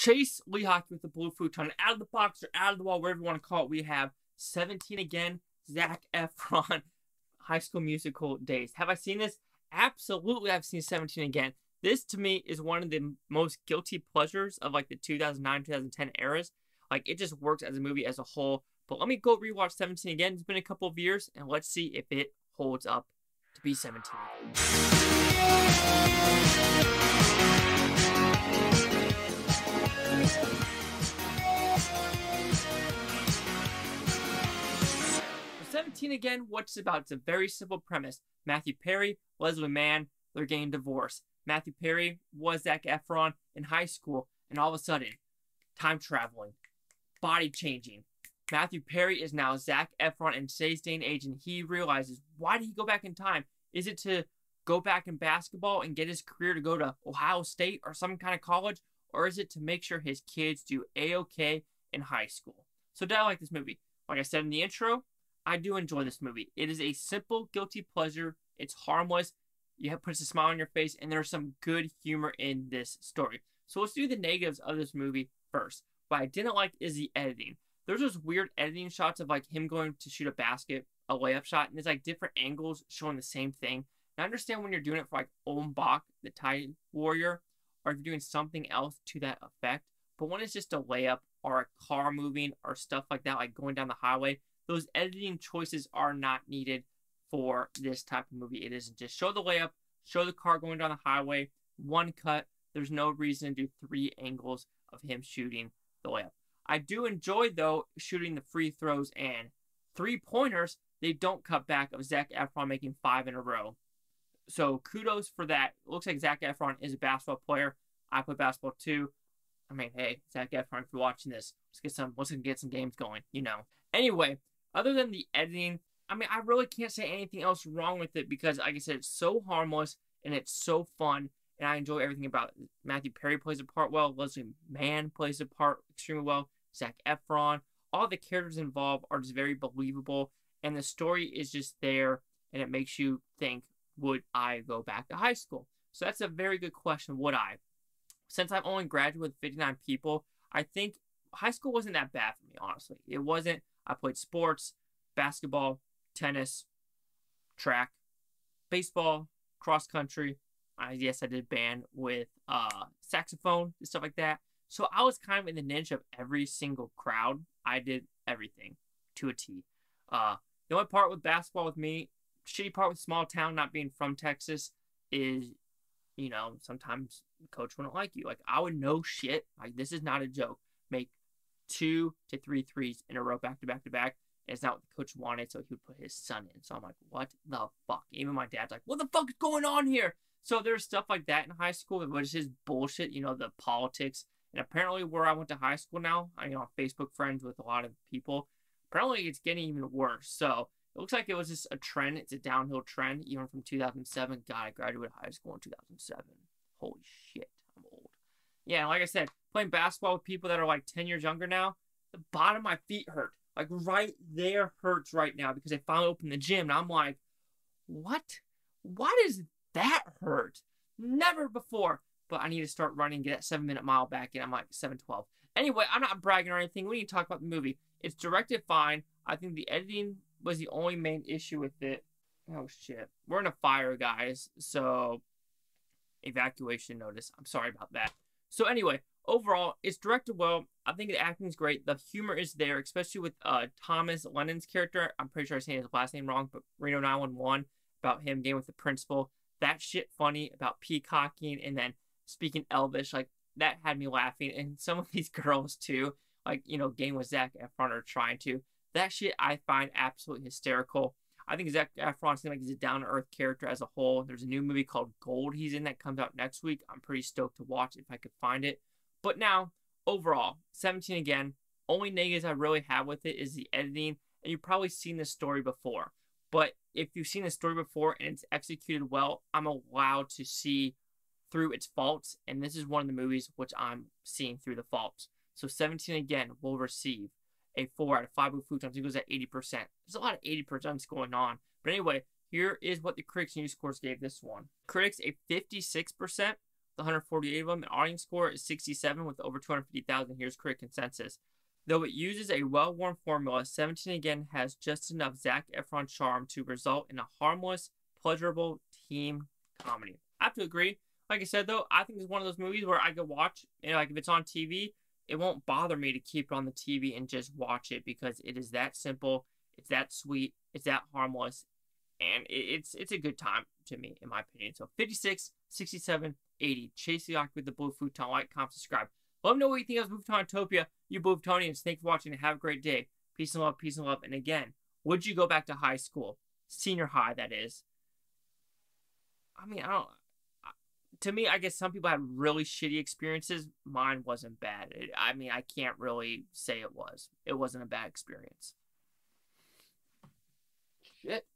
Chase Lee Hockey with the blue futon. Out of the box or out of the wall, whatever you want to call it, we have 17 again, Zac Efron, High School Musical days. Have I seen this? Absolutely, I've seen 17 again. This, to me, is one of the most guilty pleasures of, like, the 2009, 2010 eras. Like, it just works as a movie as a whole. But let me go rewatch 17 again. It's been a couple of years, and let's see if it holds up to be 17. 17 again, what's it about? It's a very simple premise. Matthew Perry, Leslie Mann, they're getting divorced. Matthew Perry was Zac Efron in high school, and all of a sudden, time traveling, body changing. Matthew Perry is now Zac Efron in today's day and age, and he realizes, why did he go back in time? Is it to go back in basketball and get his career to go to Ohio State or some kind of college? Or is it to make sure his kids do A-OK in high school? So did I like this movie? Like I said in the intro, I do enjoy this movie. It is a simple, guilty pleasure. It's harmless. You puts a smile on your face, and there's some good humor in this story. So let's do the negatives of this movie first. What I didn't like is the editing. There's those weird editing shots of, like, him going to shoot a basket, a layup shot, and there's, like, different angles showing the same thing. And I understand when you're doing it for, like, Bak, the Thai warrior, or if you're doing something else to that effect. But when it's just a layup or a car moving or stuff like that, like going down the highway, those editing choices are not needed for this type of movie. It isn't just show the layup, show the car going down the highway, one cut. There's no reason to do 3 angles of him shooting the layup. I do enjoy, though, shooting the free throws and 3-pointers. They don't cut back of Zac Efron making 5 in a row. So kudos for that. It looks like Zac Efron is a basketball player. I play basketball too. I mean, hey, Zac Efron, if you're watching this, let's get some games going, you know. Anyway, other than the editing, I mean, I really can't say anything else wrong with it because, like I said, it's so harmless and it's so fun, and I enjoy everything about it. Matthew Perry plays a part well. Leslie Mann plays a part extremely well. Zac Efron. All the characters involved are just very believable, and the story is just there, and it makes you think, would I go back to high school? So that's a very good question, would I? Since I've only graduated with 59 people, I think high school wasn't that bad for me, honestly. It wasn't. I played sports, basketball, tennis, track, baseball, cross country. Yes, I did band with saxophone and stuff like that. So I was kind of in the niche of every single crowd. I did everything to a T. The only part with basketball with me, shitty part with small town, not being from Texas, is, you know, sometimes the coach wouldn't like you. Like, I would know shit. Like, this is not a joke. Make 2 to 3 threes in a row, back to back to back. And it's not what the coach wanted, so he would put his son in. So I'm like, what the fuck? Even my dad's like, what the fuck is going on here? So there's stuff like that in high school. It was just bullshit, you know, the politics. And apparently where I went to high school now, I'm, you know, Facebook friends with a lot of people. Apparently it's getting even worse. So it looks like it was just a trend. It's a downhill trend, even from 2007. God, I graduated high school in 2007. Holy shit, I'm old. Yeah, like I said, playing basketball with people that are like 10 years younger now, the bottom of my feet hurt. Like, right there hurts right now because I finally opened the gym. And I'm like, what? Why does that hurt? Never before. But I need to start running, get that 7-minute mile back in. I'm like 7:12. Anyway, I'm not bragging or anything. We need to talk about the movie. It's directed fine. I think the editing was the only main issue with it. Oh, shit. We're in a fire, guys. So, evacuation notice. I'm sorry about that. So, anyway, overall, it's directed well. I think the acting is great. The humor is there, especially with Thomas Lennon's character. I'm pretty sure I'm saying his last name wrong, but Reno 911, about him getting with the principal. That shit funny about peacocking and then speaking Elvish, like, that had me laughing. And some of these girls, too, like, you know, getting with Zac Efron or trying to. That shit I find absolutely hysterical. I think Zac Efron seems like he's a down-to-earth character as a whole. There's a new movie called Gold he's in that comes out next week. I'm pretty stoked to watch if I could find it. But now, overall, 17 again. Only negatives I really have with it is the editing. And you've probably seen this story before. But if you've seen the story before and it's executed well, I'm allowed to see through its faults. And this is one of the movies which I'm seeing through the faults. So 17 again will receive a 4 out of 5 blue futons. It goes at 80%. There's a lot of 80% going on. But anyway, here is what the critics and U scores gave this one. Critics a 56%, 148 of them. An audience score is 67 with over 250,000. Here's critic consensus. Though it uses a well-worn formula, 17 Again has just enough Zac Efron charm to result in a harmless, pleasurable team comedy. I have to agree. Like I said, though, I think it's one of those movies where I could watch, like if it's on TV, it won't bother me to keep it on the TV and just watch it because it is that simple, it's that sweet, it's that harmless, and it's a good time to me, in my opinion. So 56, 67, 80. Chase the Ock with the Blue Futon. Like, comment, subscribe. Let me know what you think of Futonotopia. You Blue Futonians, thanks for watching and have a great day. Peace and love, peace and love. And again, would you go back to high school? Senior high, that is. I mean, to me, I guess some people had really shitty experiences. Mine wasn't bad. I can't really say it was. It wasn't a bad experience. Shit.